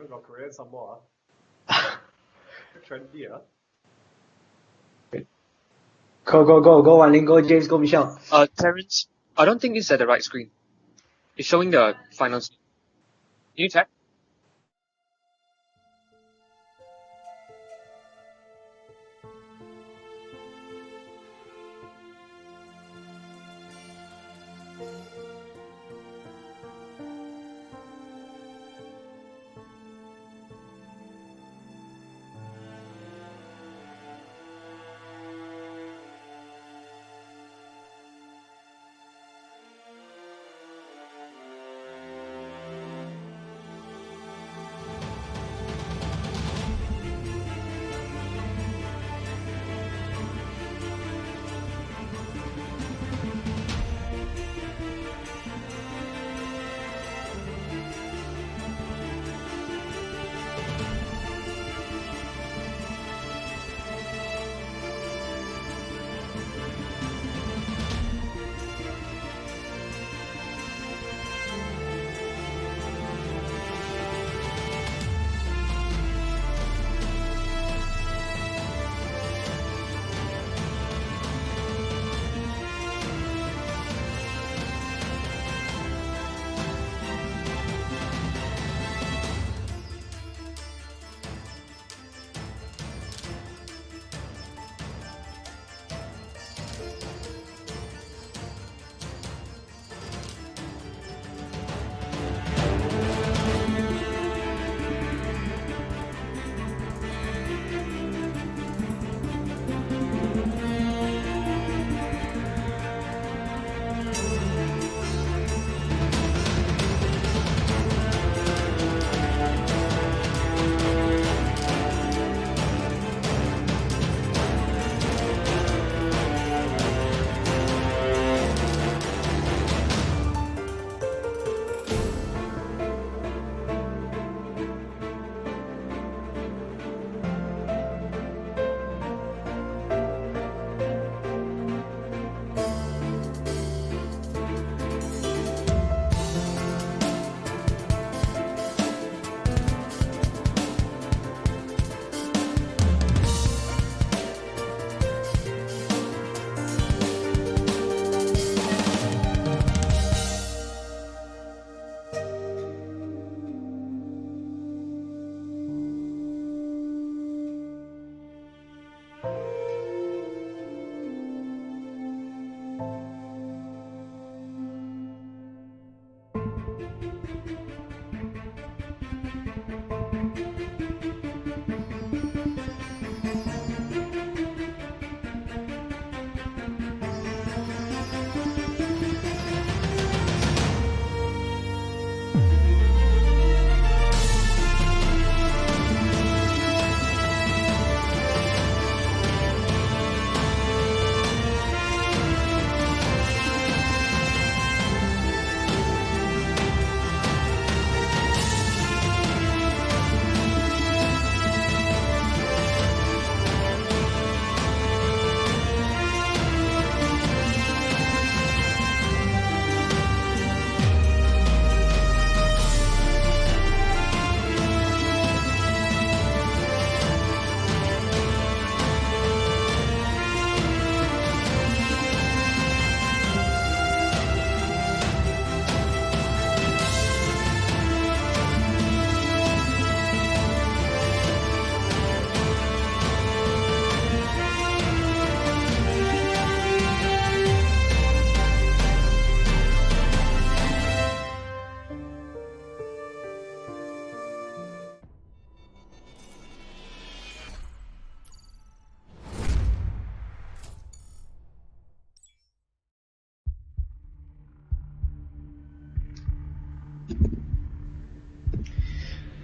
even got Korean some more. Trendy, Go, Wan Ling, go, James, go, Michelle. Terrence, I don't think it's at the right screen. It's showing the final screen. Can you check?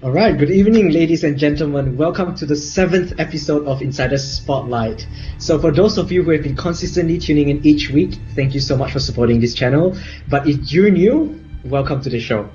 Alright, good evening ladies and gentlemen. Welcome to the 7th episode of Insider Spotlight. So for those of you who have been consistently tuning in each week, thank you so much for supporting this channel. But if you're new, welcome to the show.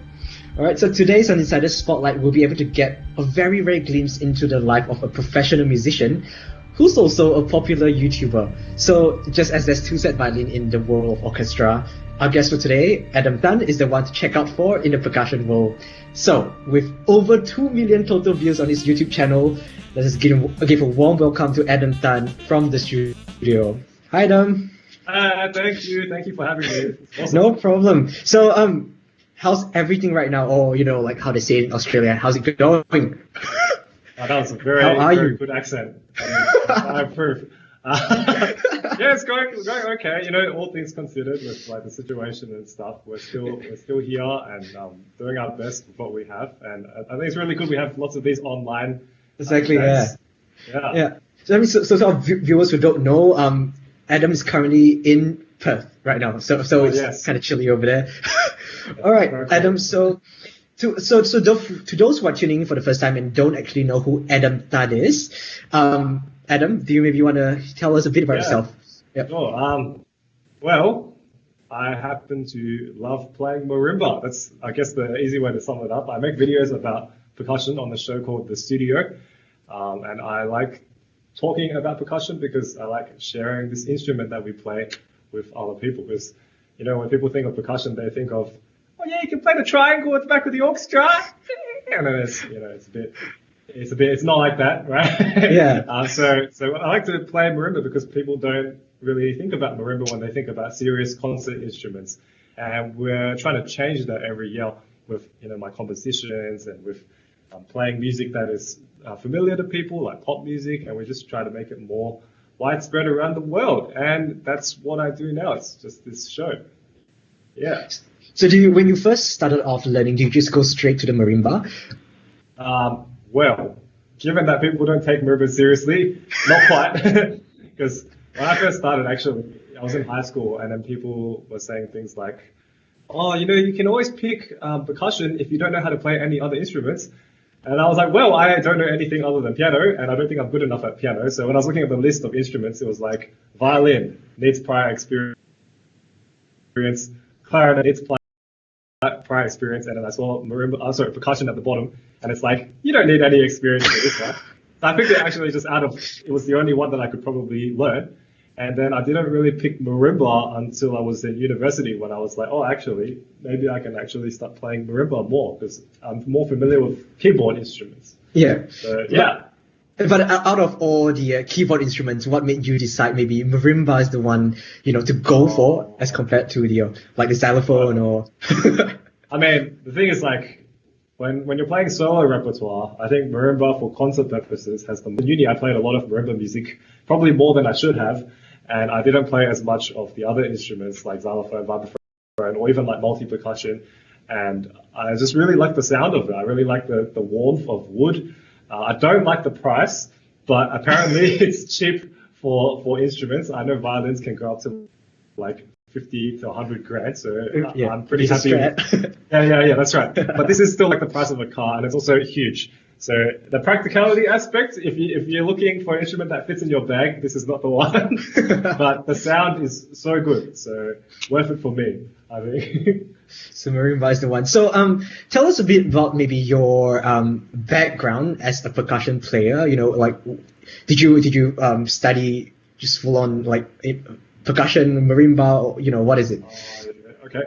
Alright, so today's on Insider Spotlight, we'll be able to get a very rare glimpse into the life of a professional musician who's also a popular YouTuber. So just as there's two set violin in the world of orchestra, Our guest for today, Adam Tan, is the one to check out for in the percussion world. So, with over 2 million total views on his YouTube channel, let us give a warm welcome to Adam Tan from the studio. Hi, Adam. Thank you for having me. Awesome. No problem. So, how's everything right now? Or, like how they say it in Australia, how's it going? That was a very good accent. I approve. Yeah, it's going okay. All things considered, with like the situation and stuff, we're still here and doing our best with what we have. And I think it's really good. We have lots of these online. Exactly. Events. Yeah. So our viewers who don't know, Adam is currently in Perth right now. So it's kind of chilly over there. All right, okay. Adam. So to those who are tuning in for the first time and don't actually know who Adam Tan is, Adam, do you maybe want to tell us a bit about yourself? Yep. Sure. Well, I happen to love playing marimba. That's, I guess, the easy way to sum it up. I make videos about percussion on the show called The Studio, and I like talking about percussion because I like sharing this instrument that we play with other people. Because, when people think of percussion, they think of, oh yeah, you can play the triangle at the back of the orchestra, and then it's not like that, right? Yeah. So I like to play marimba because people don't really think about marimba when they think about serious concert instruments. And we're trying to change that every year with, my compositions and with playing music that is familiar to people, like pop music, and we just try to make it more widespread around the world. And that's what I do now. It's just this show. Yeah. So when you first started off learning, do you just go straight to the marimba? Well, given that people don't take marimba seriously, not quite. Because when I first started, actually, I was in high school, and then people were saying things like, oh, you can always pick percussion if you don't know how to play any other instruments. And I was like, well, I don't know anything other than piano, and I don't think I'm good enough at piano. So when I was looking at the list of instruments, it was like violin needs prior experience, clarinet needs prior experience, and then I saw percussion at the bottom, and it's like, you don't need any experience for this one. So I picked it actually just it was the only one that I could probably learn. And then I didn't really pick marimba until I was in university, when I was like, oh, actually, maybe I can actually start playing marimba more because I'm more familiar with keyboard instruments. Yeah. So, yeah. But out of all the keyboard instruments, what made you decide maybe marimba is the one, to go for as compared to the xylophone or... I mean, the thing is like, when you're playing solo repertoire, I think marimba for concert purposes has in uni I played a lot of marimba music, probably more than I should have, and I didn't play as much of the other instruments like xylophone, vibraphone, or even like multi-percussion, and I just really like the sound of it. I really like the warmth of wood. I don't like the price, but apparently it's cheap for instruments. I know violins can go up to like 50 to 100 grand, so I'm pretty happy. Yeah, that's right. But this is still like the price of a car, and it's also huge. So the practicality aspect, if you're looking for an instrument that fits in your bag, this is not the one. But the sound is so good, so worth it for me, I think. So marimba is the one. So tell us a bit about maybe your background as a percussion player. Did you study just full on percussion, marimba, or, what is it? Okay.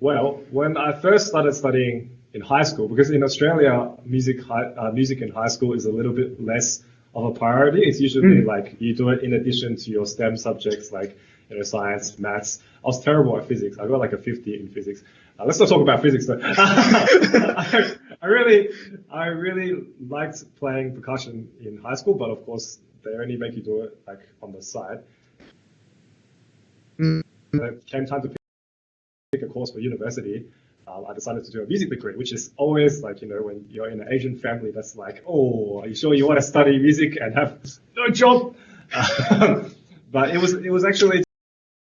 Well, when I first started studying in high school, because in Australia, music in high school is a little bit less of a priority. It's usually like you do it in addition to your STEM subjects like science, maths. I was terrible at physics. I got like a 50 in physics. Let's not talk about physics though. I really liked playing percussion in high school, but of course they only make you do it like on the side. When it came time to pick a course for university, I decided to do a music degree, which is always like, when you're in an Asian family, that's like, oh, are you sure you want to study music and have no job? But it was actually,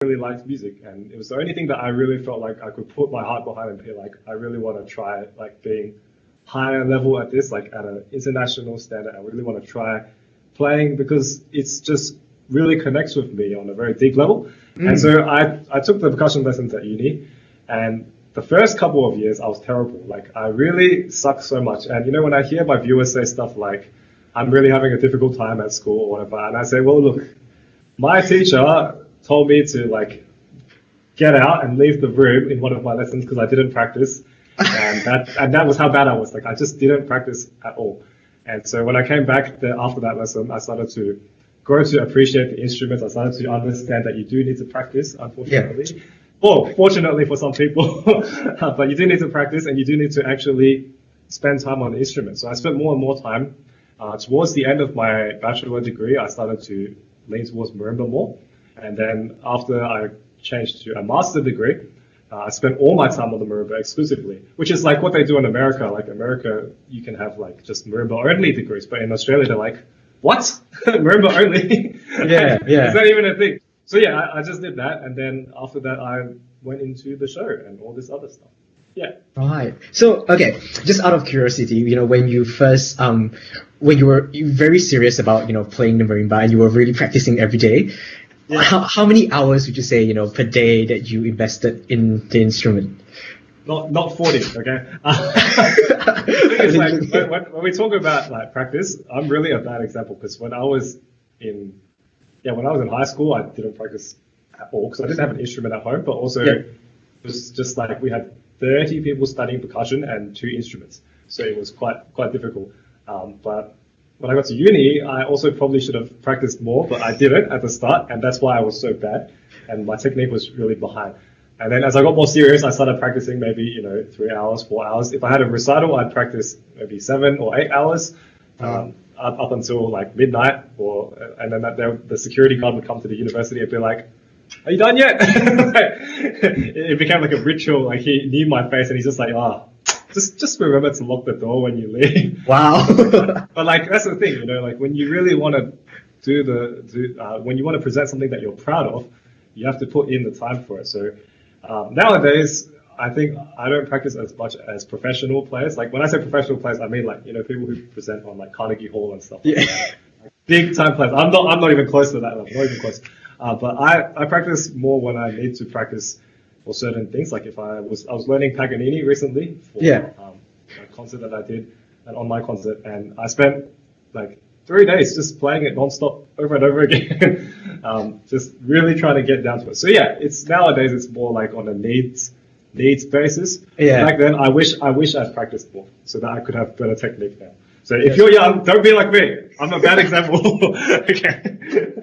I really liked music, and it was the only thing that I really felt like I could put my heart behind and be like, I really want to try like being higher level at this, like at an international standard. I really want to try playing because it's just really connects with me on a very deep level. And so I took the percussion lessons at uni, and the first couple of years I was terrible. Like I really sucked so much. And when I hear my viewers say stuff like, I'm really having a difficult time at school or whatever, and I say, well, look, my teacher told me to like get out and leave the room in one of my lessons because I didn't practice. And that was how bad I was. Like, I just didn't practice at all. And so when I came back after that lesson, I started to grow to appreciate the instruments. I started to understand that you do need to practice, unfortunately. Yeah. Well, fortunately for some people, but you do need to practice and you do need to actually spend time on the instrument. So I spent more and more time. Towards the end of my bachelor degree, I started to lean towards marimba more. And then after I changed to a master degree, I spent all my time on the marimba exclusively, which is like what they do in America. Like America, you can have like just marimba only degrees, but in Australia, they're like, what? Marimba only? Yeah, yeah. Is that even a thing? So yeah, I just did that. And then after that, I went into the show and all this other stuff. Yeah. Right. So, okay, just out of curiosity, when you first, when you were very serious about, playing the marimba and you were really practicing every day, yeah. How many hours would you say, per day that you invested in the instrument? Not 40, okay? It's like, when we talk about like practice, I'm really a bad example because when I was in high school, I didn't practice at all because I didn't have an instrument at home, but also it was just like we had 30 people studying percussion and 2 instruments. So it was quite difficult. But when I got to uni, I also probably should have practiced more, but I didn't at the start, and that's why I was so bad. And my technique was really behind. And then as I got more serious, I started practicing maybe, 3 hours, 4 hours. If I had a recital, I'd practice maybe 7 or 8 hours, up until like midnight, and then the security guard would come to the university and be like, are you done yet? It became like a ritual. Like he knew my face and he's just like, just remember to lock the door when you leave. Wow. But like, that's the thing, like when you really want to when you want to present something that you're proud of, you have to put in the time for it. So, nowadays, I think I don't practice as much as professional players. Like when I say professional players, I mean like, people who present on like Carnegie Hall and stuff. Yeah. Like big time players. I'm not even close to that level, not even close. But I practice more when I need to practice for certain things. Like if I was learning Paganini recently for a concert that I did, an online concert, and I spent like 3 days just playing it nonstop over and over again, just really trying to get down to it. So yeah, nowadays it's more like on a needs basis. Yeah. Back then, I wish I'd practiced more so that I could have better technique now. So if you're young, don't be like me. I'm a bad example. Okay.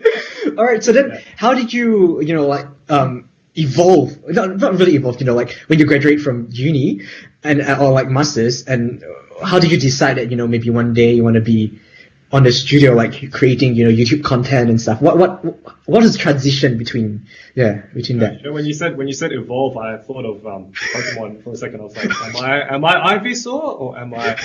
All right. So then, how did you, evolve? Not really evolve. Like when you graduate from uni or like masters, and how did you decide that maybe one day you want to be on the studio, like creating YouTube content and stuff? What is the transition between that? When you said evolve, I thought of Pokemon for a second. I was like, am I Ivysaur or am I?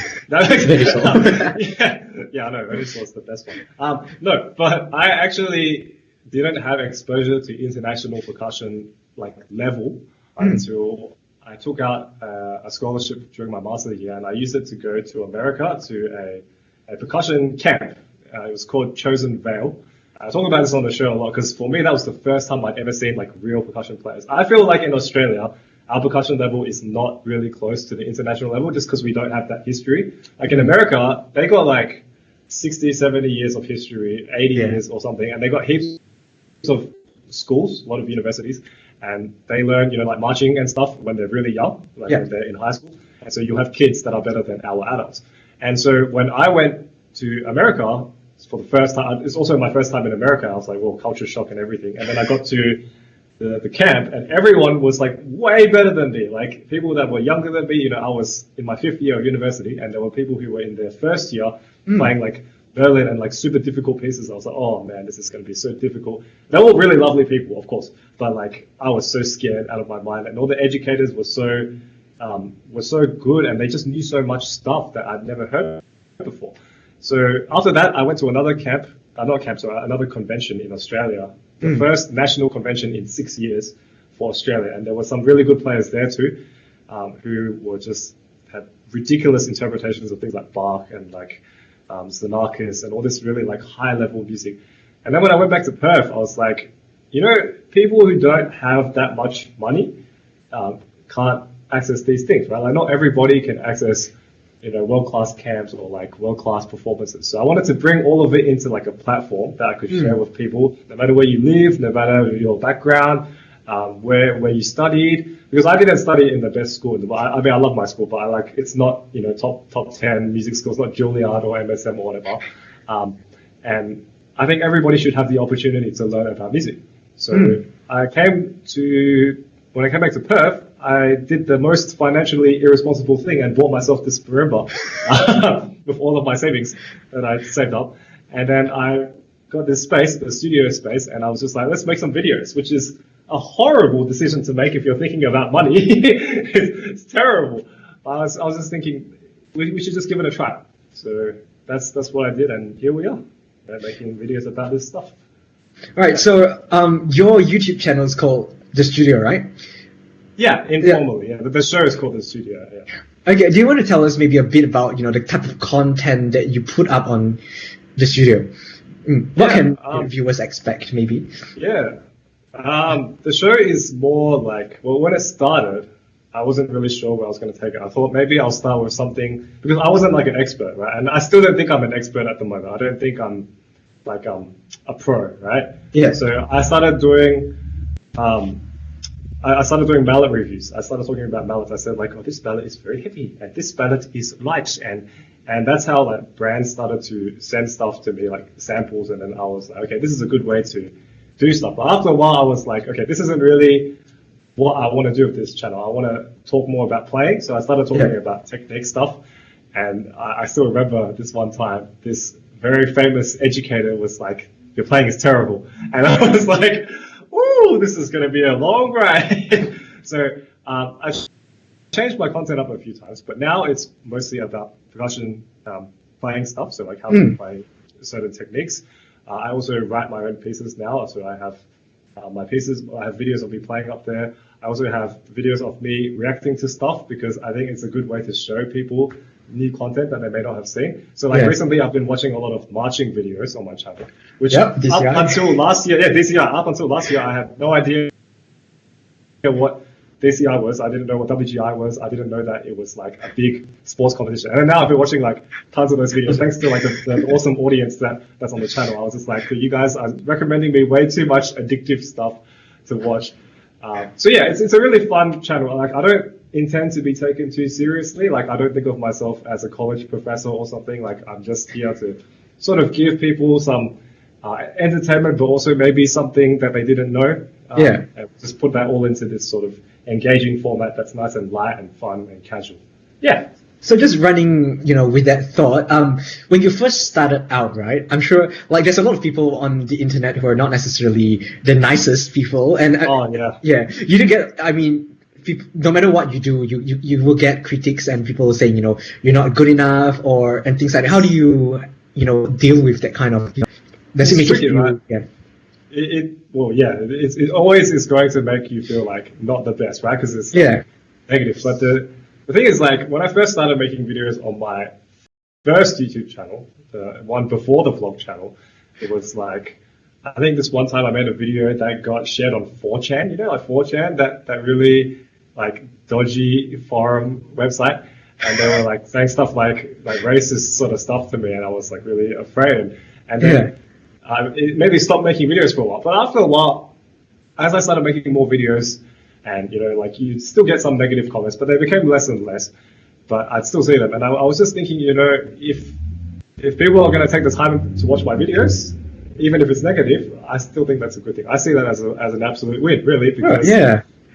Yeah, I know Ivysaur's the best one. No, but I actually didn't have exposure to international percussion like level until I took out a scholarship during my master's year, and I used it to go to America to a percussion camp. It was called Chosen Vale. I talk about this on the show a lot because for me that was the first time I'd ever seen like real percussion players. I feel like in Australia, our percussion level is not really close to the international level just because we don't have that history. Like in America, they got like 60, 70 years of history, 80 years or something, and they got heaps of schools, a lot of universities, and they learn, like marching and stuff when they're really young, like when they're in high school. And so you have kids that are better than our adults. And so when I went to America for the first time, it's also my first time in America, I was like, well, culture shock and everything. And then I got to the camp and everyone was like way better than me. Like people that were younger than me, I was in my 5th year of university and there were people who were in their 1st year playing like Berlin and like super difficult pieces. I was like, oh man, this is going to be so difficult. They were really lovely people, of course, but like I was so scared out of my mind, and all the educators were so good, and they just knew so much stuff that I'd never heard before. So after that, I went to another another convention in Australia, the first national convention in 6 years for Australia, and there were some really good players there too, who were just had ridiculous interpretations of things like Bach and like Xenakis and all this really like high level music. And then when I went back to Perth, I was like, people who don't have that much money can't access these things, right? Like not everybody can access, world-class camps or like world-class performances. So I wanted to bring all of it into like a platform that I could share with people, no matter where you live, no matter your background, where you studied, because I didn't study in the best school. I mean, I love my school, but it's not, top 10 music schools, not Juilliard or MSM or whatever. And I think everybody should have the opportunity to learn about music. So when I came back to Perth, I did the most financially irresponsible thing and bought myself this marimba with all of my savings that I saved up. And then I got this space, the studio space, and I was just like, let's make some videos, which is a horrible decision to make if you're thinking about money. It's terrible. I was just thinking, we should just give it a try. So that's what I did, and here we are, making videos about this stuff. All right, so your YouTube channel is called The Studio, right? Yeah, informally. Yeah. The show is called The Studio. Yeah. Okay, do you want to tell us maybe a bit about the type of content that you put up on The Studio? What can viewers expect, maybe? Yeah. The show is more like, when it started, I wasn't really sure where I was going to take it. I thought maybe I'll start with something, because I wasn't like an expert, right? And I still don't think I'm an expert at the moment. I don't think I'm like a pro, right? Yeah. So I started doing mallet reviews. I started talking about mallets. I said this mallet is very heavy and this mallet is light, and that's how brands started to send stuff to me, like samples, and then I was like, okay, this is a good way to do stuff. But after a while, I was like, okay, this isn't really what I want to do with this channel. I want to talk more about playing, so I started talking about technique stuff. And I still remember this one time, this very famous educator was like, your playing is terrible. And I was like, ooh, this is going to be a long ride. So I changed my content up a few times, but now it's mostly about percussion playing stuff, so how to play certain techniques. I also write my own pieces now, so I have my pieces. I have videos of me playing up there. I also have videos of me reacting to stuff, because I think it's a good way to show people new content that they may not have seen. So recently I've been watching a lot of marching videos on my channel, which up until last year, I had no idea what DCI was. I didn't know what WGI was. I didn't know that it was like a big sports competition. And now I've been watching tons of those videos thanks to the awesome audience that's on the channel. I was just like, you guys are recommending me way too much addictive stuff to watch. So yeah, it's a really fun channel. I don't intend to be taken too seriously. I don't think of myself as a college professor or something. I'm just here to sort of give people some entertainment, but also maybe something that they didn't know. And just put that all into this sort of engaging format that's nice and light and fun and casual. Yeah. So just running, with that thought, when you first started out, right? I'm sure, there's a lot of people on the internet who are not necessarily the nicest people, and you do get. I mean, people, no matter what you do, you will get critics and people saying, you're not good enough and things like that. How do you, deal with that kind of? Does it make you feel? Right? Yeah. It always is going to make you feel not the best, right? Because it's negative. But the thing is, when I first started making videos on my first YouTube channel, the one before the vlog channel, it was I think this one time I made a video that got shared on 4chan, 4chan, that really dodgy forum website, and they were saying stuff like racist sort of stuff to me, and I was really afraid, and then it made me stop making videos for a while. But after a while, as I started making more videos, and you still get some negative comments, but they became less and less, but I'd still see them, and I was just thinking, if people are going to take the time to watch my videos, even if it's negative, I still think that's a good thing. I see that as an absolute win, really, because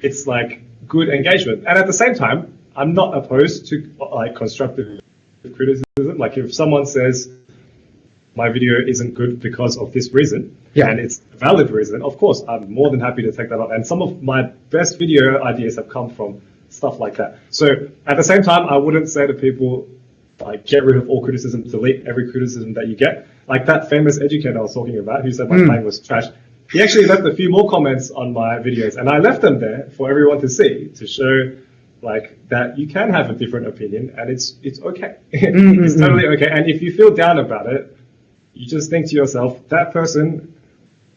it's good engagement. And at the same time, I'm not opposed to constructive criticism. If someone says my video isn't good because of this reason, and it's a valid reason, of course, I'm more than happy to take that up. And some of my best video ideas have come from stuff like that. So at the same time, I wouldn't say to people, get rid of all criticism, delete every criticism that you get. That famous educator I was talking about, who said my playing was trash, he actually left a few more comments on my videos, and I left them there for everyone to see, to show that you can have a different opinion, and it's okay. It's totally okay. And if you feel down about it, you just think to yourself, that person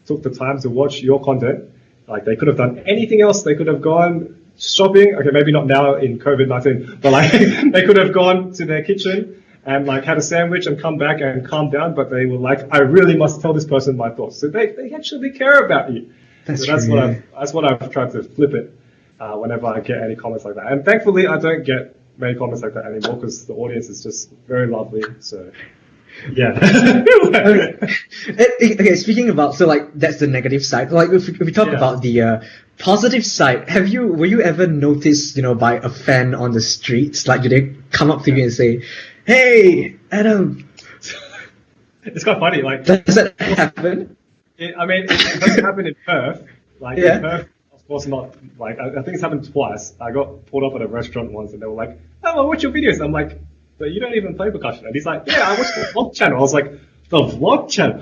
took the time to watch your content. They could have done anything else. They could have gone shopping. Okay, maybe not now in COVID-19, but they could have gone to their kitchen and had a sandwich and come back and calm down. But they were I really must tell this person my thoughts. So they actually care about you. That's So true. that's what I've tried to flip it whenever I get any comments like that. And thankfully, I don't get many comments like that anymore because the audience is just very lovely. So yeah. Okay, speaking about, so like that's the negative side. Like if we talk Yeah. about the positive side, were you ever noticed, by a fan on the streets? Like, do they come up to you and say, "Hey, Adam"? It's quite funny. Like, Does that happen? it doesn't happen in Perth. Like Yeah. in Perth, of course not. Like I think it's happened twice. I got pulled up at a restaurant once, and they were like, "Oh, I watch your videos." I'm like, "But you don't even play percussion." And he's like, "Yeah, I watch the vlog channel." I was like, "The vlog channel."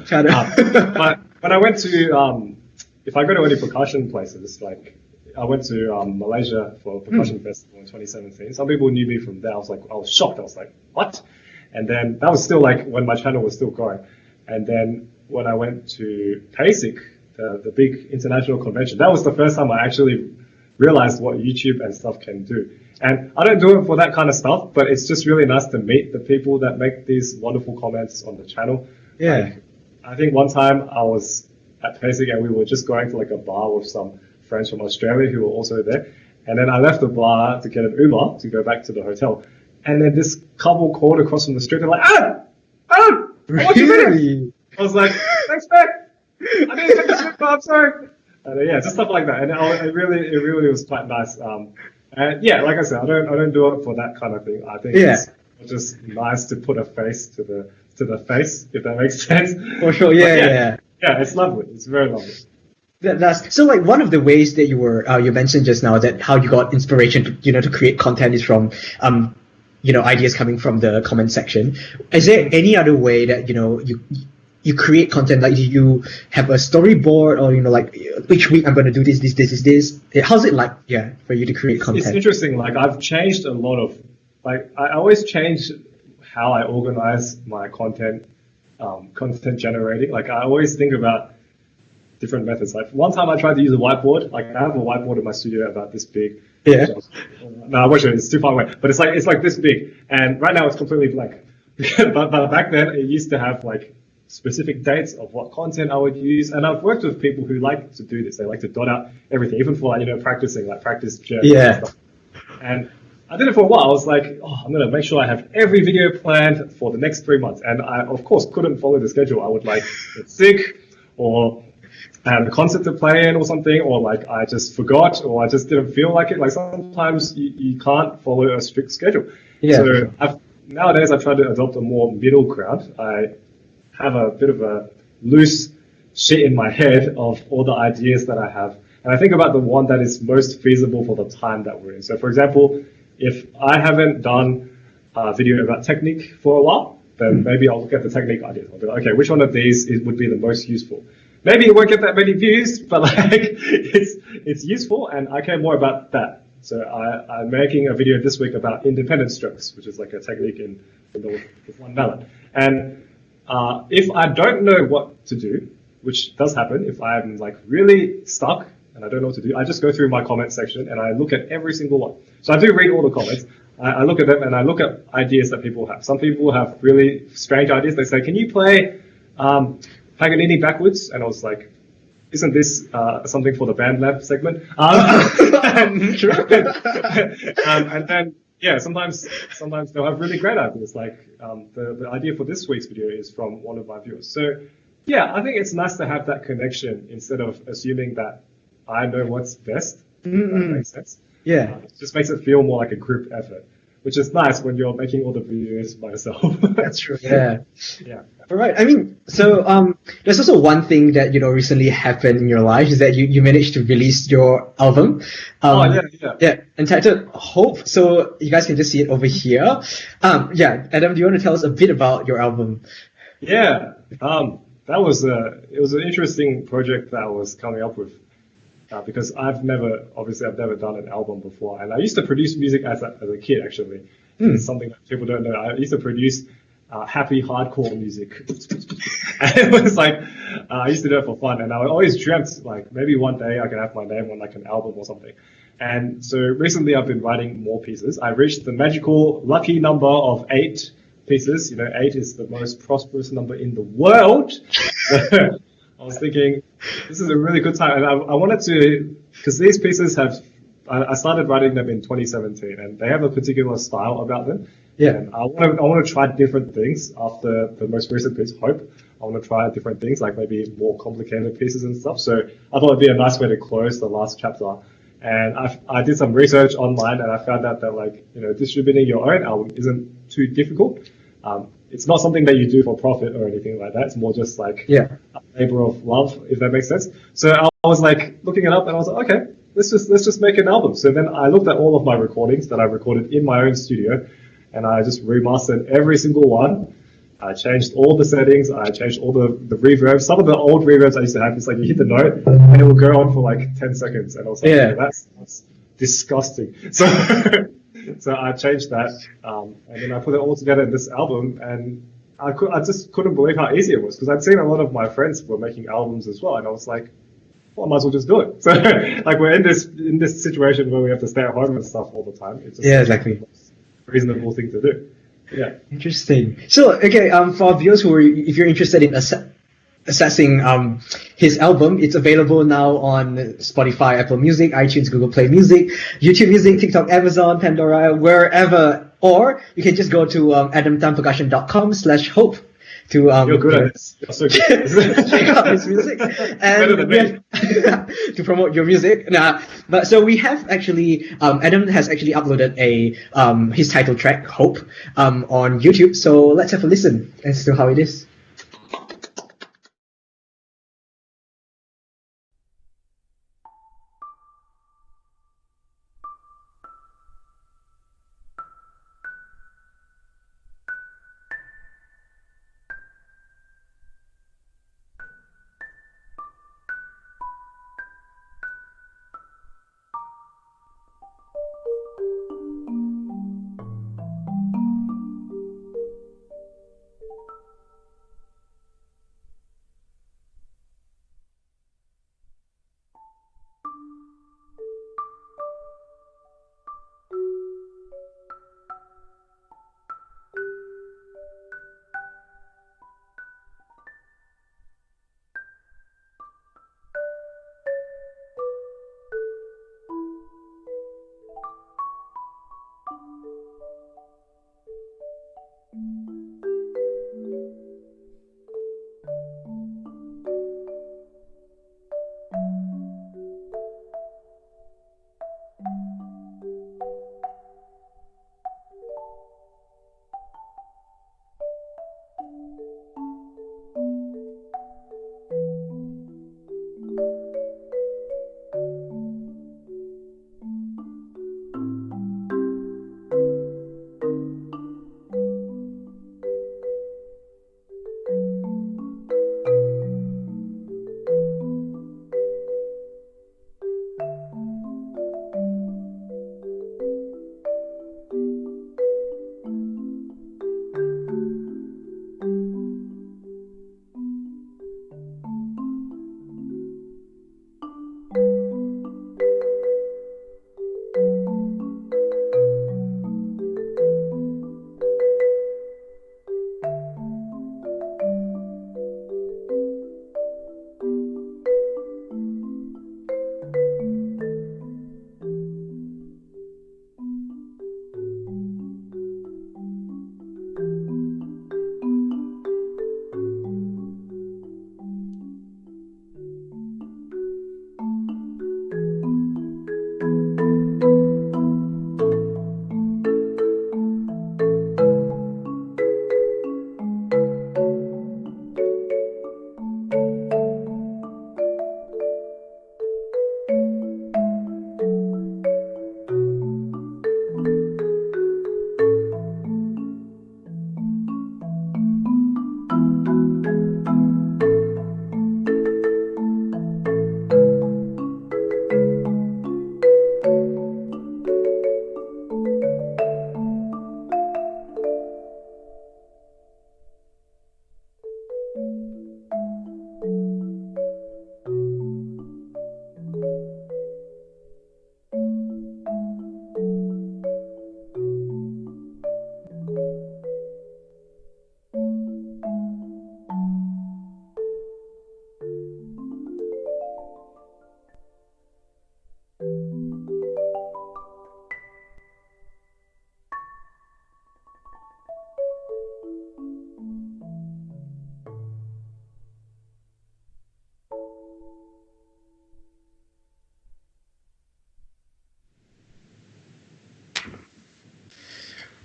But when I went to if I go to any percussion places, like I went to Malaysia for a percussion festival in 2017. Some people knew me from there. I was shocked. I was like, "What?" And then that was still like when my channel was still going. And then when I went to PASIC, the big international convention, that was the first time I actually realized what YouTube and stuff can do. And I don't do it for that kind of stuff, but it's just really nice to meet the people that make these wonderful comments on the channel. Yeah. Like, I think one time I was at PASIC and we were just going to like a bar with some friends from Australia who were also there. And then I left the bar to get an Uber to go back to the hotel. And then this couple called across from the street. They're like, Adam, I watch your videos." Really? I was like, "Thanks, man. I didn't get this Uber. I'm sorry." And yeah, just stuff like that. And it really was quite nice. And yeah, like I said, I don't do it for that kind of thing. I think it's just nice to put a face to the face, if that makes sense. For sure. But Yeah. yeah, it's lovely. It's very lovely. That's so, like, one of the ways that you mentioned just now, that how you got inspiration to create content is from ideas coming from the comment section. Is there any other way that you create content? Like, do you have a storyboard, or like each week I'm going to do this? How's it like? Yeah, for you to create content. It's interesting. Like I've changed a lot of, like I always change how I organize my content generating. Like I always think about different methods. Like one time I tried to use a whiteboard. Like I have a whiteboard in my studio about this big. Yeah. No, I wish it's too far away. But it's like this big, and right now it's completely blank. but back then it used to have like specific dates of what content I would use, and I've worked with people who like to do this. They like to dot out everything, even for like practicing, like practice journals and stuff. And I did it for a while. I was like, I'm gonna make sure I have every video planned for the next 3 months, and I of course couldn't follow the schedule. I would like get sick, or I had a concert to play in or something, or like I just forgot, or I just didn't feel like it. Like sometimes you can't follow a strict schedule. Yeah. So nowadays I try to adopt a more middle ground. I have a bit of a loose sheet in my head of all the ideas that I have, and I think about the one that is most feasible for the time that we're in. So for example, if I haven't done a video about technique for a while, then maybe I'll look at the technique ideas. I'll be like, okay, which one of these would be the most useful? Maybe it won't get that many views, but like it's useful, and I care more about that. So I'm making a video this week about independent strokes, which is like a technique with one mallet. And if I don't know what to do, which does happen, if I'm like really stuck and I don't know what to do, I just go through my comment section and I look at every single one. So I do read all the comments. I look at them and I look at ideas that people have. Some people have really strange ideas. They say, "Can you play Paganini backwards?" And I was like, "Isn't this something for the band lab segment?" And then sometimes they'll have really great ideas. Like the idea for this week's video is from one of my viewers. So yeah, I think it's nice to have that connection instead of assuming that I know what's best. If that makes sense. Yeah. It just makes it feel more like a group effort, which is nice when you're making all the videos by yourself. That's true. Yeah. Yeah. All right. I mean, so there's also one thing that recently happened in your life, is that you managed to release your album. Entitled Hope. So you guys can just see it over here. Adam, do you want to tell us a bit about your album? Yeah. It was an interesting project that I was coming up with. Because I've never done an album before, and I used to produce music as a kid. Actually, it's something that people don't know. I used to produce happy hardcore music, and it was like I used to do it for fun. And I always dreamt like maybe one day I can have my name on like an album or something. And so recently I've been writing more pieces. I reached the magical lucky number of 8 pieces. 8 is the most prosperous number in the world. I was thinking, this is a really good time, and I wanted to, because these pieces I started writing them in 2017, and they have a particular style about them. Yeah. And I want to try different things after the most recent piece, Hope. I want to try different things, like maybe more complicated pieces and stuff. So I thought it'd be a nice way to close the last chapter. And I did some research online, and I found out that, like, distributing your own album isn't too difficult. It's not something that you do for profit or anything like that. It's more just like a labor of love, if that makes sense. So I was like looking it up, and I was like, okay, let's just make an album. So then I looked at all of my recordings that I recorded in my own studio, and I just remastered every single one. I changed all the settings. I changed all the reverb. Some of the old reverbs I used to have, it's like you hit the note and it will go on for like 10 seconds. And I was like, yeah, that's disgusting. So so I changed that, and then I put it all together in this album, and I just couldn't believe how easy it was, because I'd seen a lot of my friends were making albums as well, and I was like, well, I might as well just do it. So like we're in this situation where we have to stay at home and stuff all the time. It's just exactly the most reasonable thing to do. Yeah. Interesting. So, okay, for viewers if you're interested in assessing his album, it's available now on Spotify, Apple Music, iTunes, Google Play Music, YouTube Music, TikTok, Amazon, Pandora, wherever. Or you can just go to adamtampercussion.com/hope to You're good at this. You're so good. check out his music and to promote your music. But so we have actually Adam has actually uploaded his title track Hope on YouTube. So let's have a listen as to how it is.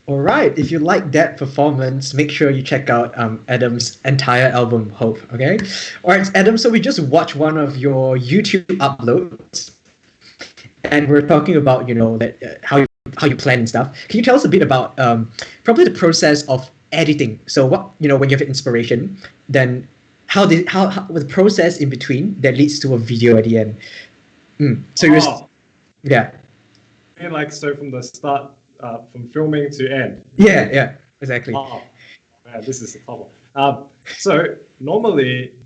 All right. If you like that performance, make sure you check out Adam's entire album, Hope. Okay. All right, Adam. So we just watched one of your YouTube uploads, and we're talking about that how you plan and stuff. Can you tell us a bit about probably the process of editing? So what when you have inspiration, then how the process in between that leads to a video at the end. So yeah. And like so from the start, from filming to end. Yeah, exactly. Oh man, this is a tough one. So normally,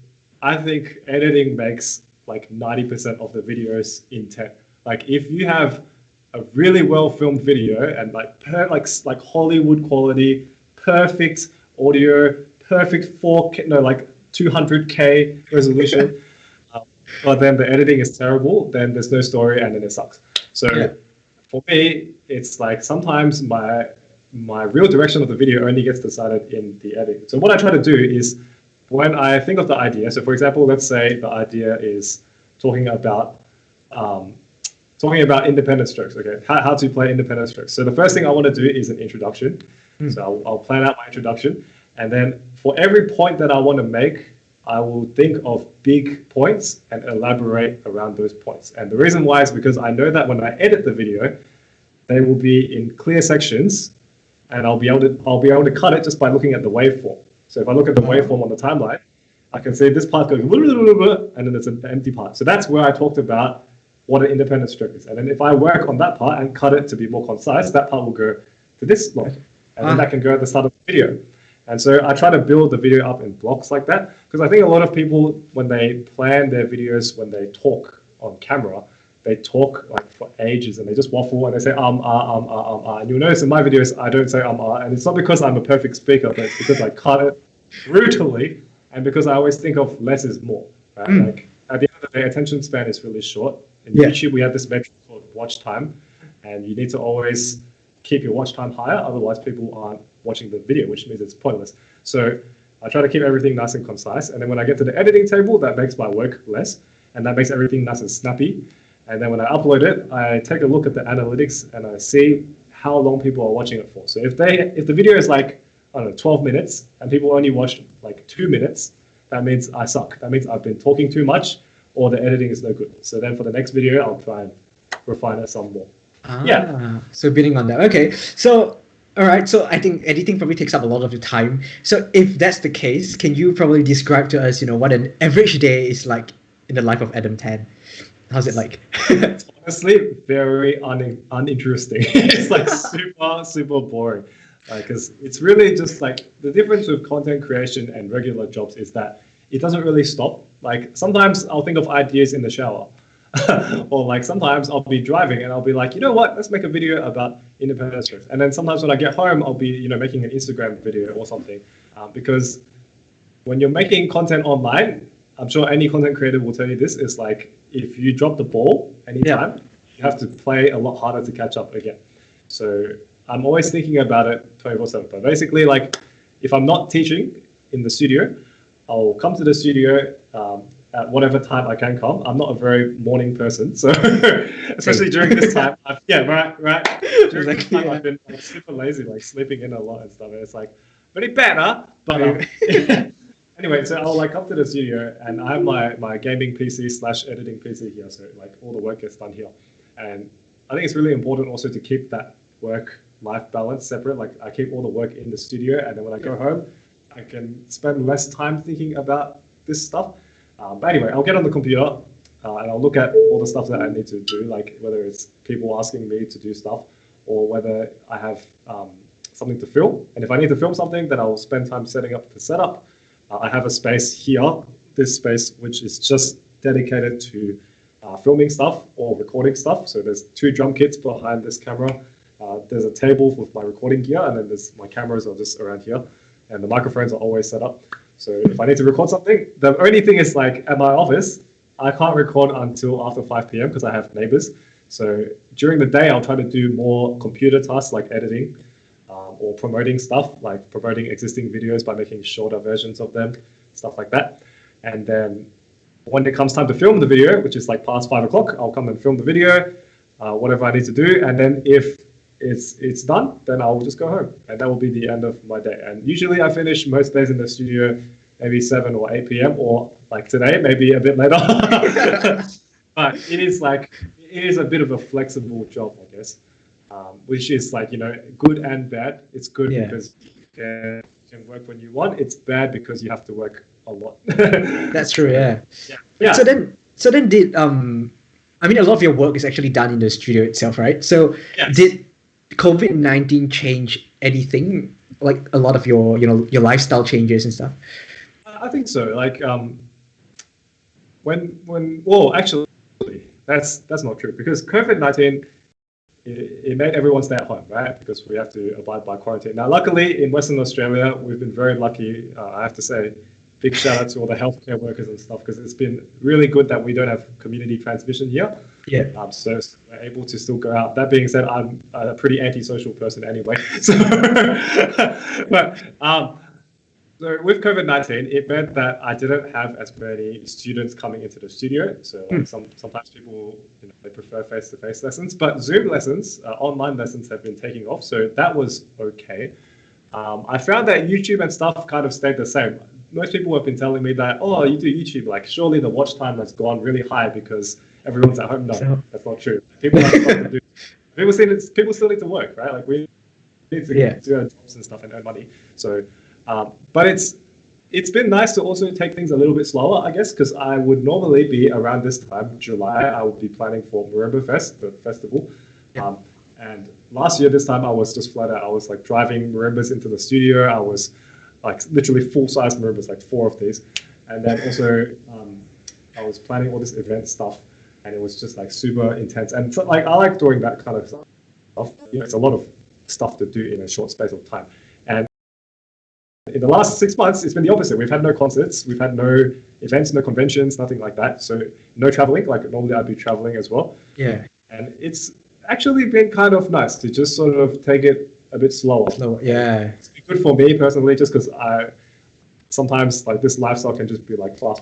I think editing makes like 90% of the video's intent. Like if you have a really well filmed video and like like Hollywood quality, perfect audio, perfect 4K, no, like 200K resolution, but then the editing is terrible, then there's no story and then it sucks. So for me, it's like sometimes my real direction of the video only gets decided in the editing. So what I try to do is when I think of the idea, so for example, let's say the idea is talking about independent strokes, okay, how to play independent strokes. So the first thing I want to do is an introduction. So I'll plan out my introduction, and then for every point that I want to make, I will think of big points and elaborate around those points. And the reason why is because I know that when I edit the video, they will be in clear sections, and I'll be able to cut it just by looking at the waveform. So if I look at the waveform on the timeline, I can see this part goes and then there's an empty part. So that's where I talked about what an independent stroke is. And then if I work on that part and cut it to be more concise, that part will go to this long. And then that can go at the start of the video. And so I try to build the video up in blocks like that, because I think a lot of people, when they plan their videos, when they talk on camera, they talk like for ages and they just waffle and they say And you'll notice in my videos, I don't say and it's not because I'm a perfect speaker, but it's because I cut it brutally and because I always think of less is more, right? Like at the end of the day, attention span is really short. In YouTube, we have this metric called watch time, and you need to always keep your watch time higher, otherwise people aren't watching the video, which means it's pointless. So I try to keep everything nice and concise, and then when I get to the editing table, that makes my work less, and that makes everything nice and snappy. And then when I upload it, I take a look at the analytics and I see how long people are watching it for. So if the video is like, I don't know, 12 minutes, and people only watch like 2 minutes, that means I suck. That means I've been talking too much, or the editing is no good. So then for the next video, I'll try and refine it some more. So bidding on that. Okay. So, all right. So I think editing probably takes up a lot of your time. So if that's the case, can you probably describe to us, what an average day is like in the life of Adam Tan? How's it like? It's honestly very uninteresting. It's like super boring. Because it's really just like the difference with content creation and regular jobs is that it doesn't really stop. Like sometimes I'll think of ideas in the shower. Or like sometimes I'll be driving and I'll be like, you know what, let's make a video about independent strokes. And then sometimes when I get home, I'll be, making an Instagram video or something. Because when you're making content online, I'm sure any content creator will tell you this, is like, if you drop the ball anytime, you have to play a lot harder to catch up again. So I'm always thinking about it 24/7. But basically, like, if I'm not teaching in the studio, I'll come to the studio at whatever time I can come. I'm not a very morning person, so especially during this time, right. During this time, I've been like, super lazy, like sleeping in a lot and stuff. And it's like very bad, huh? But anyway, so I'll like come to the studio and I have my gaming PC / editing PC here, so like all the work gets done here. And I think it's really important also to keep that work-life balance separate. Like I keep all the work in the studio, and then when I go home, I can spend less time thinking about this stuff. But anyway, I'll get on the computer and I'll look at all the stuff that I need to do, like whether it's people asking me to do stuff or whether I have something to film. And if I need to film something, then I'll spend time setting up the setup. I have a space here, this space, which is just dedicated to filming stuff or recording stuff. So there's 2 drum kits behind this camera. There's a table with my recording gear, and then my cameras are just around here. And the microphones are always set up. So if I need to record something, the only thing is like at my office, I can't record until after 5 p.m. because I have neighbors. So during the day, I'll try to do more computer tasks like editing or promoting stuff, like promoting existing videos by making shorter versions of them, stuff like that. And then when it comes time to film the video, which is like past 5 o'clock, I'll come and film the video, whatever I need to do. And then if it's done, then I'll just go home, and that will be the end of my day. And usually I finish most days in the studio maybe 7 or 8 p.m. or like today, maybe a bit later. But it is a bit of a flexible job, I guess, which is like, good and bad. It's good because you can work when you want. It's bad because you have to work a lot. That's true. Yeah. Yeah. So then did I mean, a lot of your work is actually done in the studio itself, right? So Yes. did COVID-19 change anything, like a lot of your your lifestyle changes and stuff? I think so. Like well, actually, that's not true, because COVID-19 it made everyone stay at home, right? Because we have to abide by quarantine. Now, luckily in Western Australia, we've been very lucky. I have to say, big shout out to all the healthcare workers and stuff, because it's been really good that we don't have community transmission here. Yeah. So we're able to still go out. That being said, I'm a pretty antisocial person anyway. So, so with COVID-19, it meant that I didn't have as many students coming into the studio. So like sometimes people, they prefer face-to-face lessons, but Zoom lessons, online lessons have been taking off. So that was okay. I found that YouTube and stuff kind of stayed the same. Most people have been telling me that, oh, you do YouTube, like surely the watch time has gone really high because everyone's at home. No, that's not true. People have stuff to do. People still need to work, right? Like we need to do our jobs and stuff and earn money. So, but it's been nice to also take things a little bit slower, I guess, because I would normally be around this time, July, I would be planning for Marimba Fest, the festival. And last year, this time, I was just flat out. I was like driving marimbas into the studio. I was like literally full-size marimbas, like 4 of these. And then also, I was planning all this event stuff, and it was just like super intense. And so, like I like doing that kind of stuff. It's a lot of stuff to do in a short space of time. And in the last 6 months, it's been the opposite. We've had no concerts, we've had no events, no conventions, nothing like that. So no traveling. Like normally, I'd be traveling as well. Yeah. And it's actually been kind of nice to just sort of take it a bit slower. Yeah. It's been good for me personally, just because I sometimes like this lifestyle can just be like fast.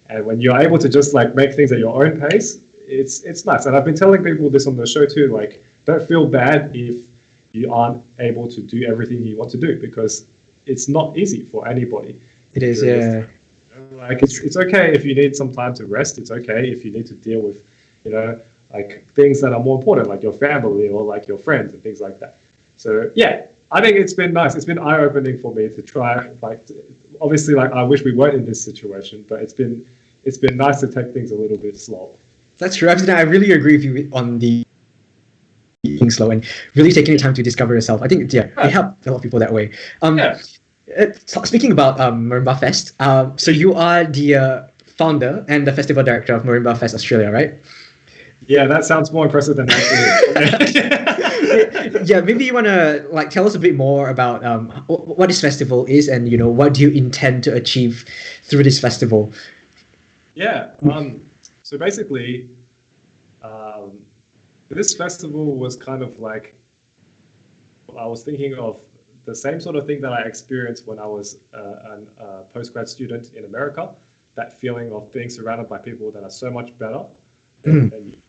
And when you're able to just like make things at your own pace, it's nice. And I've been telling people this on the show too, like don't feel bad if you aren't able to do everything you want to do, because it's not easy for anybody. It is, yeah. Like it's okay if you need some time to rest. It's okay if you need to deal with, like things that are more important, like your family or like your friends and things like that. So yeah, I think it's been nice. It's been eye-opening for me to try. Like, obviously, like I wish we weren't in this situation, but it's been nice to take things a little bit slow. That's true. I really agree with you on the being slow and really taking the time to discover yourself. I think it helped a lot of people that way. Speaking about Marimba Fest, so you are the founder and the festival director of Marimba Fest Australia, right? Yeah, that sounds more impressive than actually. Yeah, maybe you want to like tell us a bit more about what this festival is, and what do you intend to achieve through this festival? Yeah. So basically, this festival was kind of like, I was thinking of the same sort of thing that I experienced when I was a postgrad student in America. That feeling of being surrounded by people that are so much better than you,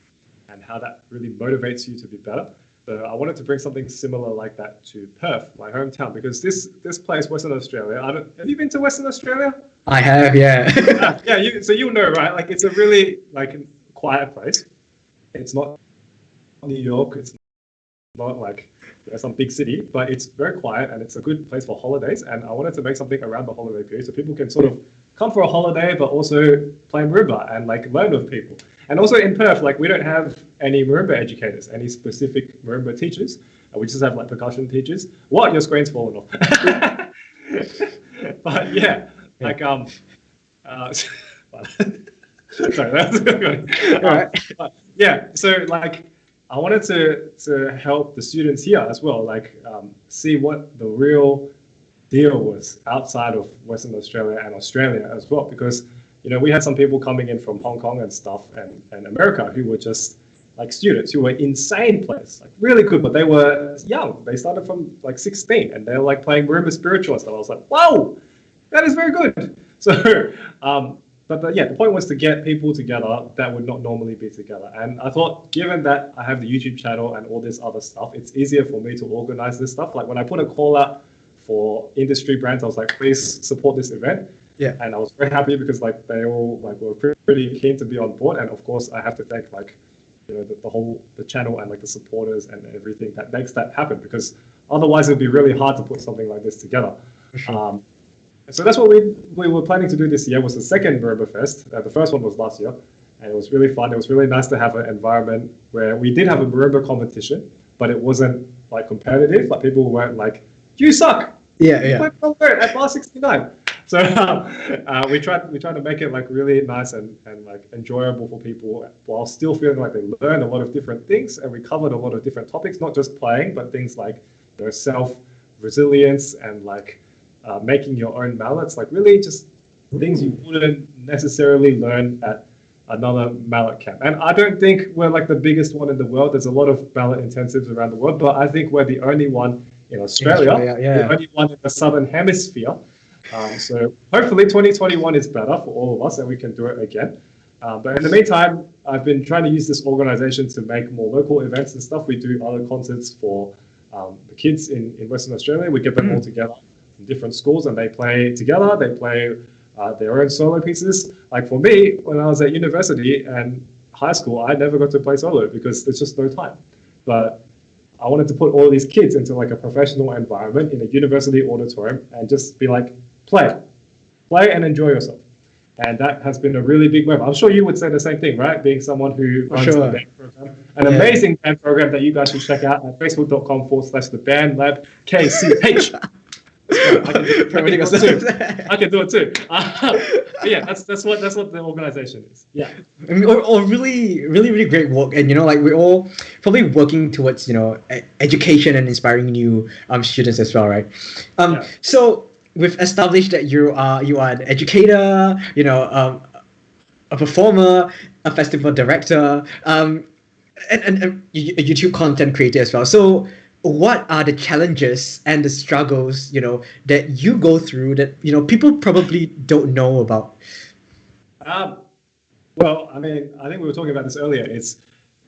and how that really motivates you to be better. So I wanted to bring something similar like that to Perth, my hometown, because this place, Western Australia. Have you been to Western Australia? I have, yeah. So you'll know, right? Like it's a really like quiet place. It's not New York. It's not like some big city, but it's very quiet and it's a good place for holidays. And I wanted to make something around the holiday period so people can sort of come for a holiday, but also play marimba and like learn with people. And also in Perth, like we don't have any marimba educators, any specific marimba teachers. We just have like percussion teachers. What? Your screen's fallen off. But yeah, like sorry, that's good. Yeah, so like I wanted to help the students here as well, like see what the real deal was outside of Western Australia and Australia as well, because we had some people coming in from Hong Kong and stuff and America who were just like students who were insane players, like really good, but they were young. They started from like 16 and they were like playing marimba spiritual and stuff. I was like, whoa, that is very good. So yeah, the point was to get people together that would not normally be together. And I thought, given that I have the YouTube channel and all this other stuff, it's easier for me to organize this stuff. Like when I put a call out for industry brands, I was like, please support this event. Yeah. And I was very happy because like they all like were pretty keen to be on board. And of course, I have to thank like, you know, the channel and like the supporters and everything that makes that happen, because otherwise it'd be really hard to put something like this together. Sure. So that's what we were planning to do this year. Was the second Marimba Fest. The first one was last year, and it was really fun. It was really nice to have an environment where we did have a marimba competition, but it wasn't like competitive. Like people weren't like, "You suck." Yeah, you played well at bar 69. So we tried to make it like really nice and like enjoyable for people, while still feeling like they learned a lot of different things, and we covered a lot of different topics, not just playing, but things like, you know, self-resilience and like making your own mallets, like really just things you wouldn't necessarily learn at another mallet camp. And I don't think we're like the biggest one in the world. There's a lot of mallet intensives around the world, but I think we're the only one in Australia, the only one in the Southern Hemisphere. So hopefully 2021 is better for all of us and we can do it again. But in the meantime, I've been trying to use this organization to make more local events and stuff. We do other concerts for the kids in Western Australia. We get them all together from different schools and they play together. They play their own solo pieces. Like for me, when I was at university and high school, I never got to play solo because there's just no time. But I wanted to put all these kids into like a professional environment in a university auditorium and just be like, play and enjoy yourself. And that has been a really big wave. I'm sure you would say the same thing, right? Being someone who runs a band program, an amazing band program that you guys should check out at facebook.com/the band lab KCH. I can do it too. Yeah, that's what the organization is. Yeah. I mean, or really great work, and you know, like we're all probably working towards, you know, education and inspiring new students as well, right? So we've established that you are an educator, you know, a performer, a festival director, and a YouTube content creator as well. So what are the challenges and the struggles, you know, that you go through that, you know, people probably don't know about? Well, I mean, I think we were talking about this earlier. It's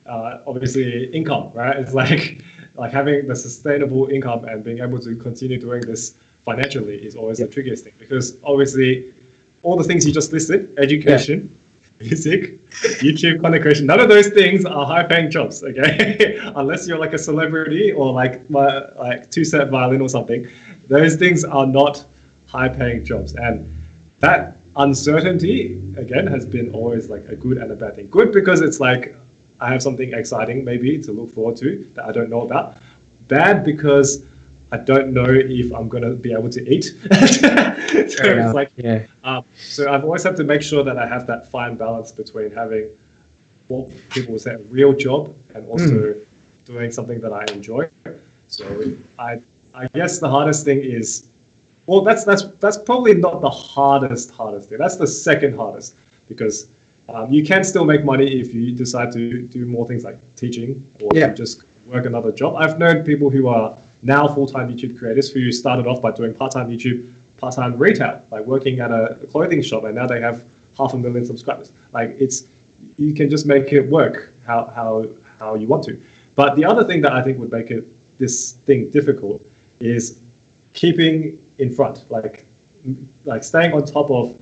obviously income, right? It's like having the sustainable income and being able to continue doing this financially is always the trickiest thing, because obviously all the things you just listed, education, music, YouTube content creation, none of those things are high-paying jobs, okay? Unless you're like a celebrity or like two-set violin or something. Those things are not high-paying jobs. And that uncertainty, again, has been always like a good and a bad thing. Good because it's like I have something exciting maybe to look forward to that I don't know about. Bad because I don't know if I'm going to be able to eat. So it's like, so I've always had to make sure that I have that fine balance between having what people would say a real job and also doing something that I enjoy. So I guess the hardest thing is, well, that's probably not the hardest thing. That's the second hardest, because you can still make money if you decide to do more things like teaching or just work another job. I've known people who are now full-time YouTube creators who started off by doing part-time YouTube, part-time retail, like working at a clothing shop, and now they have 500,000 subscribers. Like you can just make it work how you want to. But the other thing that I think would make this thing difficult is keeping in front, like staying on top of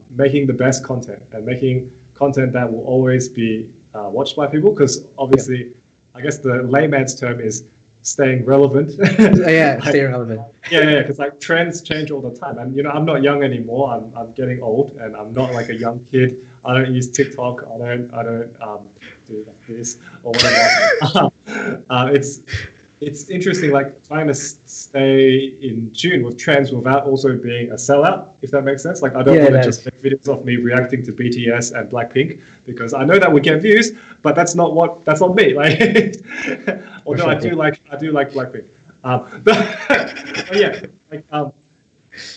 making the best content and making content that will always be watched by people, because obviously, I guess the layman's term is staying relevant. Staying relevant. Because like trends change all the time, and you know, I'm not young anymore. I'm getting old, and I'm not like a young kid. I don't use TikTok. I don't do like this or whatever. It's interesting, like trying to stay in tune with trends without also being a sellout, if that makes sense. Like I don't want to just make videos of me reacting to BTS and Blackpink, because I know that would get views, but that's not me. Like, although I do like Blackpink. But yeah, like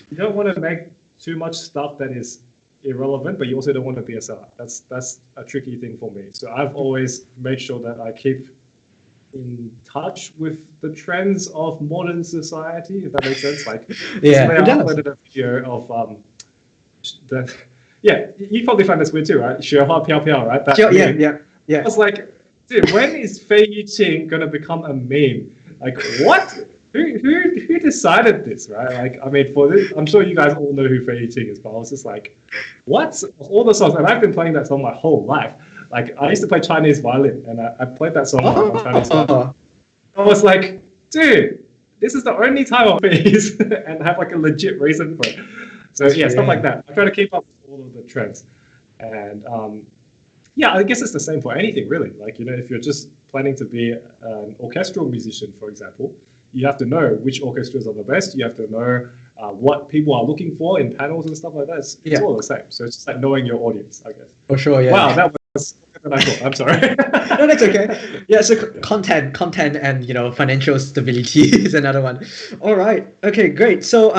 you don't want to make too much stuff that is irrelevant, but you also don't want to be a sellout. That's a tricky thing for me. So I've always made sure that I keep in touch with the trends of modern society, if that makes sense. Like, I uploaded a video of yeah, you probably find this weird too, right? 雪花飘飘, right? That Sure, yeah, meme. yeah, yeah. I was like, dude, when is Fei Yiqing gonna become a meme? Like, what? Who decided this, right? Like, I mean, for this, I'm sure you guys all know who Fei Yiqing is, but I was just like, what? Of all the songs, and I've been playing that song my whole life. Like, I used to play Chinese violin, and I played that song on Chinese violin. I was like, dude, this is the only time I'll face and have like a legit reason for it. So yeah, stuff like that. I try to keep up with all of the trends. And yeah, I guess it's the same for anything really. Like, you know, if you're just planning to be an orchestral musician, for example, you have to know which orchestras are the best. You have to know what people are looking for in panels and stuff like that. It's all the same. So it's just like knowing your audience, I guess. For sure, yeah. Wow, that was than I thought. I'm sorry. No, that's okay. Yeah, so content and, you know, financial stability is another one. All right. Okay, great. So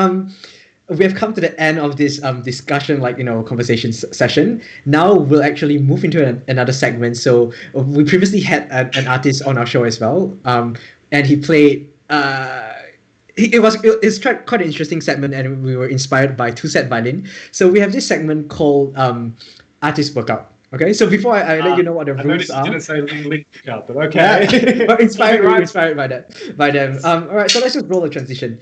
we have come to the end of this discussion, like, you know, conversation session. Now we'll actually move into another segment. So we previously had an artist on our show as well, and he played. It's quite an interesting segment, and we were inspired by two-set violin. So we have this segment called Artist Workout. Okay, so before I let you know what the rules are. I didn't say link out, but okay. Yeah. But inspired by them. All right, so let's just roll a transition.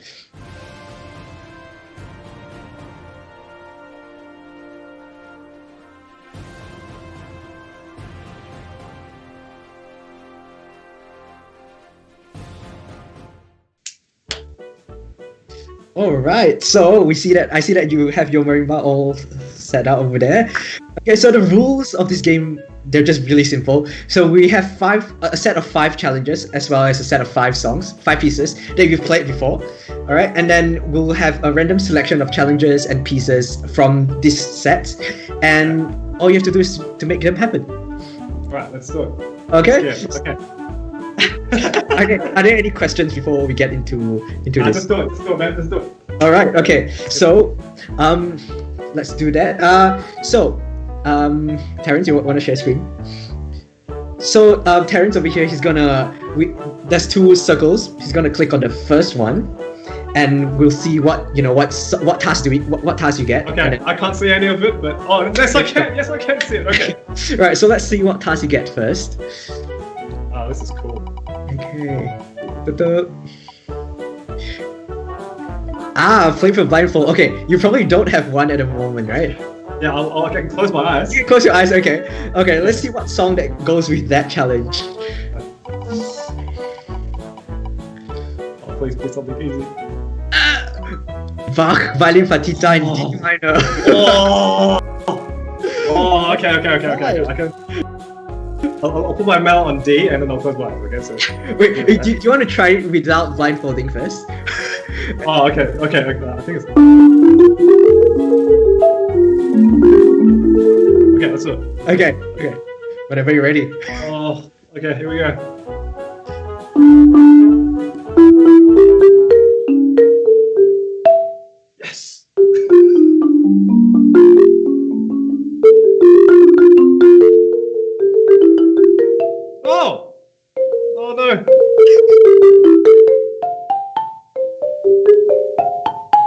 All right, so I see that you have your marimba all set out over there. Okay, so the rules of this game, they're just really simple. So we have a set of 5 challenges, as well as a set of 5 songs, 5 pieces that you've played before. All right, and then we'll have a random selection of challenges and pieces from this set, and all you have to do is to make them happen. Right, let's do it. Okay. Yeah, okay. Okay, are there any questions before we get into this? Let's do it, man. Let's do it. All right. Okay. So, let's do that. Terrence, you want to share screen? So, Terrence over here, there's 2 circles. He's gonna click on the first one, and we'll see what task you get. Okay. I can't see any of it, but yes, I can. Yes, I can see it. Okay. Right. So let's see what task you get first. Oh, this is cool. Okay. Play for blindfold. Okay, you probably don't have one at the moment, right? Yeah, I can close my eyes. You close your eyes, okay. Okay, let's see what song that goes with that challenge. Oh, please put something easy. Bach, Violin Partita in D minor. Okay. I can. I'll put my mallet on D and then I'll close my eyes. Okay, so. Wait, do you want to try it without blindfolding first? Oh, okay. I think it's. Okay, let's do it. Okay. Whenever you're ready. Oh, okay, here we go. Yes! Oh! Oh no!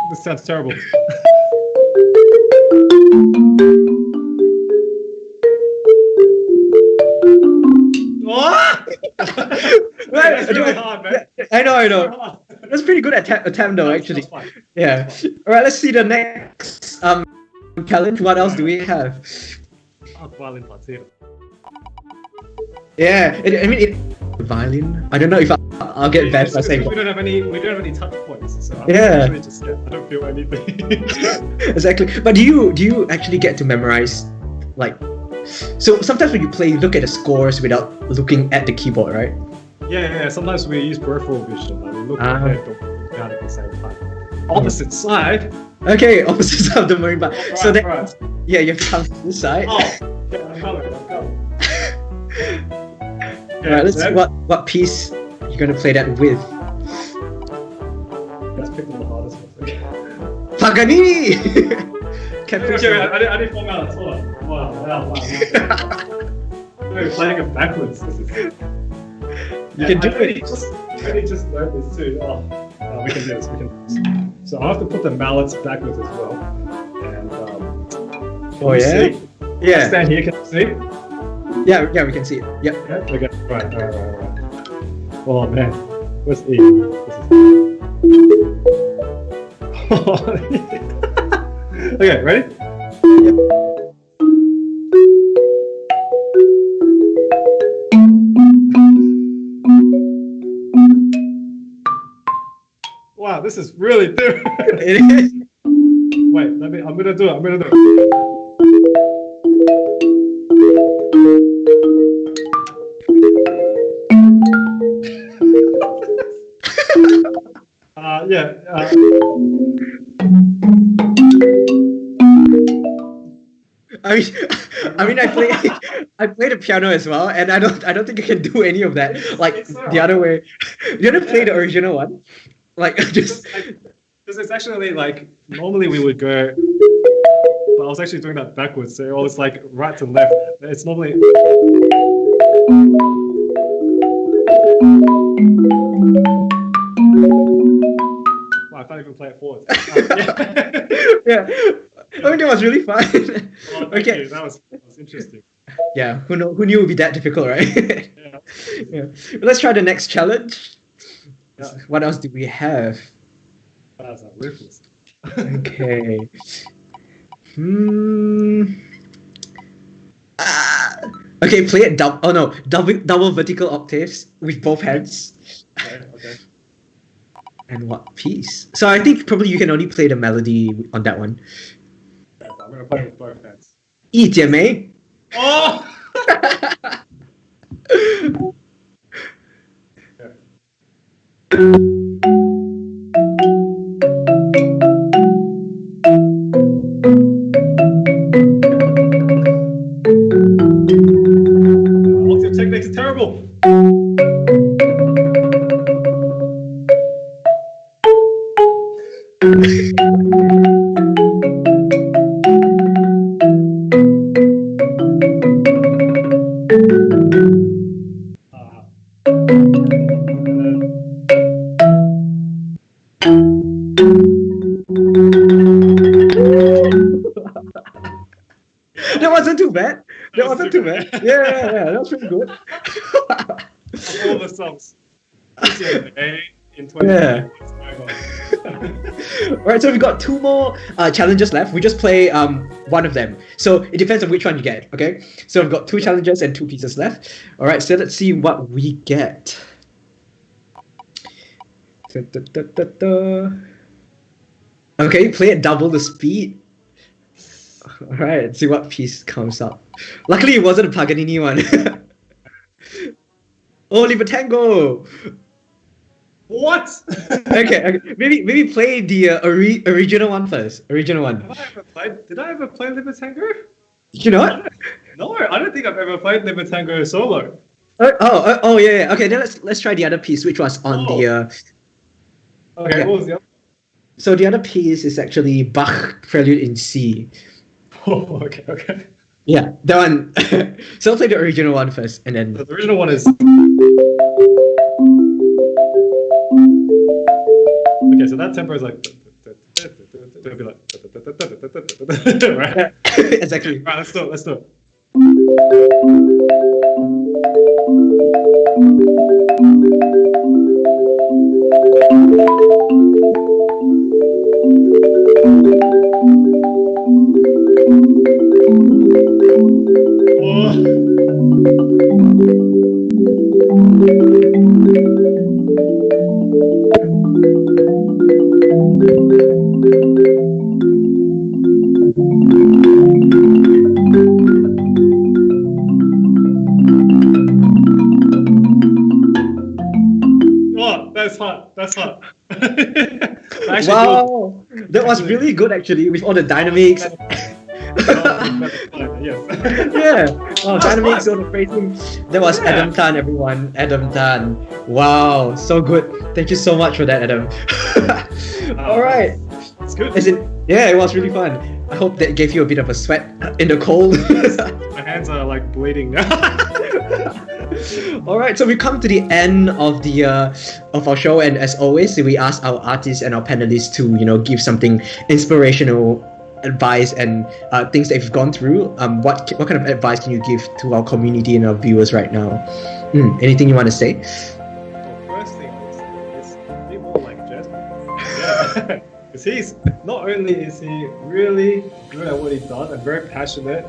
This sounds terrible. That's really hard, man. I know. That's pretty good attempt though, actually. Yeah. Alright, let's see the next challenge. What else do we have? Violin partita. Yeah, violin. I don't know if I'll get banned by saying. We don't have any touch points, so yeah. I don't feel anything. Exactly. But do you actually get to memorize, like? So sometimes when you play, you look at the scores without looking at the keyboard, right? Yeah. Sometimes we use peripheral vision. Like we look ahead, but we look down at the same time. Opposite side. Okay, opposite side of the marimba. Right, so then, right. Yeah, you have to come to this side. Oh, yeah, I'm coming. Alright, let's see what piece you're gonna play that with. Let's pick one of the hardest ones. Paganini! I didn't fall out at all. Wow. We're playing it backwards. You can do it. I just learned this too. We can do this. So I have to put the mallets backwards as well. And Oh you yeah? see? Yeah. Stand here, can you see? Yeah, we can see it. Yep. Yeah. Okay. Right. Oh man, where's E? Okay, ready? Wow, this is really different. It is. Wait, I'm gonna do it. Yeah. I play the piano as well, and I don't think I can do any of that. Like the other way. You ever play the original one? Like just Because it's actually like normally we would go, but I was actually doing that backwards. So it was like right to left. It's normally. Wow, I can't even play it forward. yeah. I mean, it was really fun. Oh, Okay. you. That was interesting. Yeah. Who knew it would be that difficult, right? Yeah. Yeah. Let's try the next challenge. Yeah. What else do we have? That's ruthless. Okay. Okay, play it double vertical octaves with both hands. Okay. And what piece? So I think probably you can only play the melody on that one. I'm gonna play with both hands. 一姐妹. Oh! Octave technique is terrible. That wasn't too bad. That wasn't too bad. Yeah, that was pretty good. Of all the songs. In 20 Yeah. what's going on? Alright, so we got two more challenges left. We just play one of them. So it depends on which one you get, okay? So I've got two challenges and two pieces left. Alright, so let's see what we get. Okay, play at double the speed. Alright, let's see what piece comes up. Luckily it wasn't a Paganini one. Oh, Libertango! What? Okay. Maybe play the original one first. Original one. Did I ever play Libertango? Did you not? No, I don't think I've ever played Libertango solo. Yeah. Okay, then let's try the other piece, which was on the. Okay, yeah. what was the other? So the other piece is actually Bach Prelude in C. Oh, okay. Yeah, that one. So I'll play the original one first, and then. The original one is. Okay, so that tempo is like. It'll be like. Right? Exactly. Right, let's do it. That's hot. Wow, that was really good actually, with all the dynamics. Yes. Yeah. Oh, dynamics, all the phrasing. That was Adam Tan, everyone. Adam Tan. Wow, so good. Thank you so much for that, Adam. All right. It's good. Yeah, it was really fun. I hope that gave you a bit of a sweat in the cold. My hands are like bleeding now. All right, so we come to the end of the of our show, and as always, we ask our artists and our panelists to give something inspirational advice and things that you've gone through, what kind of advice can you give to our community and our viewers right now? Anything you want to say? Well, first thing I would say is be more like Jess. Because he's not only is he really good at what he does and very passionate,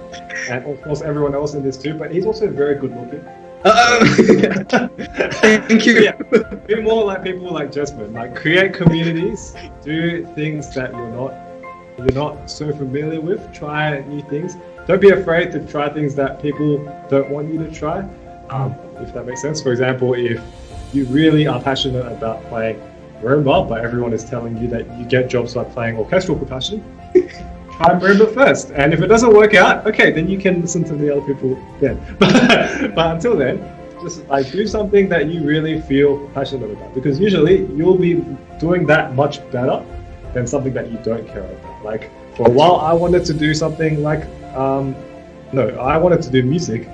and of course everyone else in this too, but he's also very good looking. Thank you. Yeah, be more like people like Jasmine. Like create communities, do things that you're not so familiar with. Try new things. Don't be afraid to try things that people don't want you to try. If that makes sense. For example, if you really are passionate about playing marimba, but everyone is telling you that you get jobs by playing orchestral percussion, try marimba first. And if it doesn't work out, okay, then you can listen to the other people then. But until then, just like do something that you really feel passionate about, because usually you'll be doing that much better than something that you don't care about. Like for a while, I wanted to do something like I wanted to do music,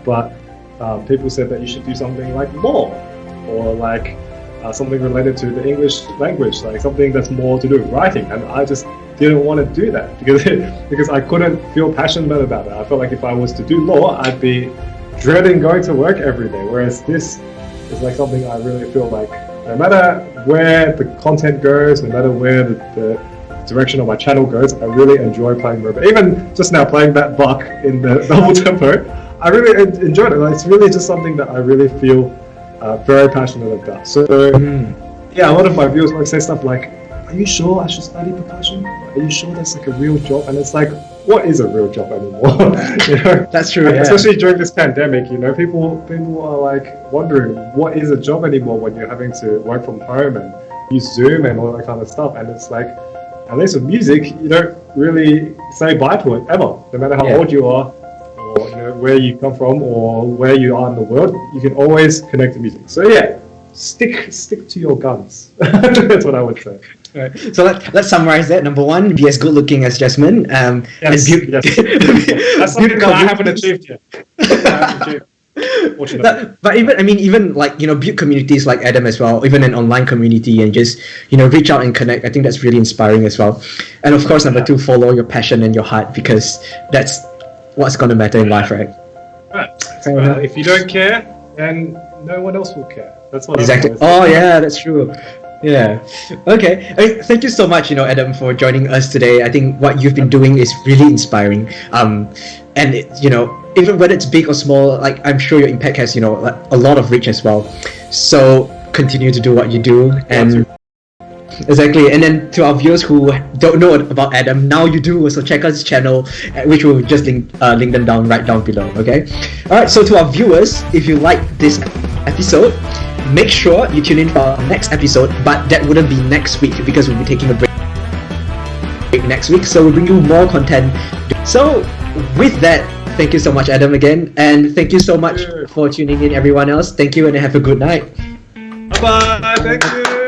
but people said that you should do something like law or like something related to the English language, like something that's more to do with writing, and I just didn't want to do that because I couldn't feel passionate about it. I felt like if I was to do law, I'd be dreading going to work every day, whereas this is like something I really feel like no matter where the content goes, no matter where the direction of my channel goes, I really enjoy playing marimba. Even just now playing that buck in the double tempo, I really enjoyed it. Like, it's really just something that I really feel very passionate about. So yeah, a lot of my viewers might say stuff like, are you sure I should study percussion? Are you sure that's like a real job? And it's like, what is a real job anymore? That's true. Yeah. Especially during this pandemic, people are like wondering what is a job anymore when you're having to work from home and use Zoom and all that kind of stuff. And it's like, at least with music, you don't really say bye to it ever, no matter how old you are, or where you come from, or where you are in the world. You can always connect to music. So yeah, stick to your guns. That's what I would say. Right. So let's summarize that. Number one, be as good looking as Jasmine. Yes. That's something that I haven't achieved yet. But even like build communities like Adam as well, even an online community, and just reach out and connect. I think that's really inspiring as well. And of course, number two, follow your passion and your heart, because that's what's going to matter in life, right? Right. So, if you don't care, then no one else will care. That's what exactly. Oh yeah, that's true. Yeah. Okay. Thank you so much, Adam, for joining us today. I think what you've been doing is really inspiring. And even whether it's big or small, like I'm sure your impact has, like a lot of reach as well. So continue to do what you do, and exactly. And then to our viewers who don't know about Adam, now you do. So check out his channel, which we'll just link them right down below. Okay. All right. So to our viewers, if you like this episode, make sure you tune in for our next episode, but that wouldn't be next week because we'll be taking a break next week, so we'll bring you more content. So with that, thank you so much, Adam, again, and thank you so much for tuning in, everyone else. Thank you, and have a good night. Bye-bye. Thank you.